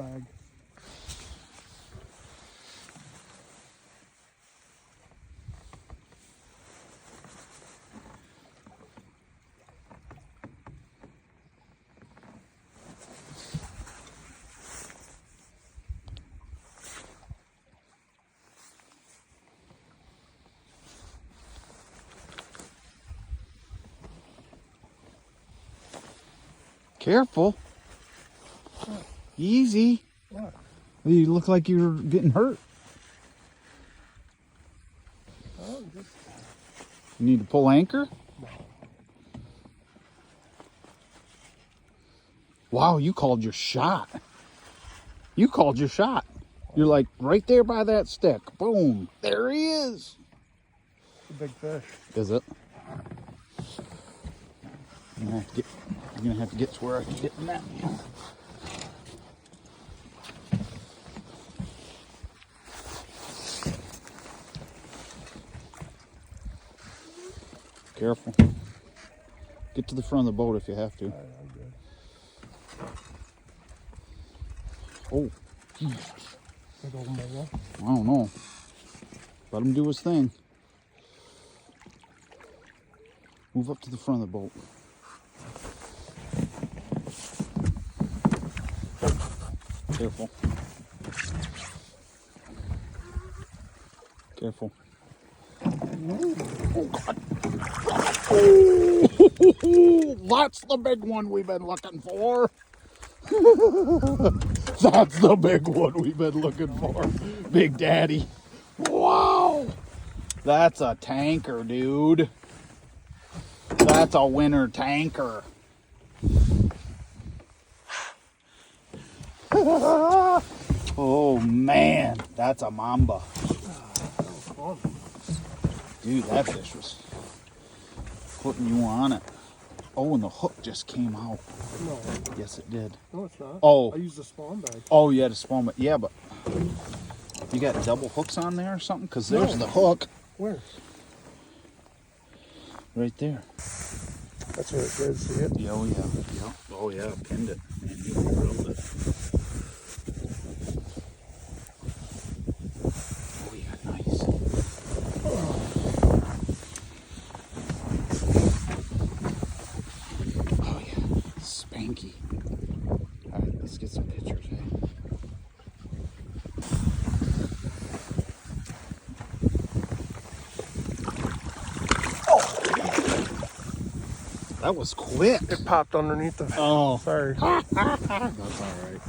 bag. Careful. What? Easy. What? You look like you're getting hurt. Oh, just... You need to pull anchor? No. Wow, you called your shot. You called your shot. You're like right there by that stick. Boom. There he is. It's a big fish. Is it? You're gonna have to get to where I can get in that. Careful. Get to the front of the boat if you have to. All right, I'm good. Oh, Jesus. Big old mole. I don't know. Let him do his thing. Move up to the front of the boat. Careful. Careful. Oh, God. Oh, that's the big one we've been looking for. That's the big one we've been looking for. Big Daddy. Wow. That's a tanker, dude. That's a winter tanker. Oh, man. That's a mamba. Dude, that fish was putting you on it. Oh, and the hook just came out. No. Yes, it did. No, it's not. Oh. I used a spawn bag. Oh, you had a spawn, but yeah, but you got double hooks on there or something? Because there's the hook. Where? Right there. That's what it did, see it? Yeah, oh, yeah. Yeah. Oh, yeah, pinned it. Man, you drilled it. Oh, yeah, nice. Oh, yeah, spanky. All right, let's get some pictures, hey? That was quick. It popped underneath the... Oh. Sorry. That's all right.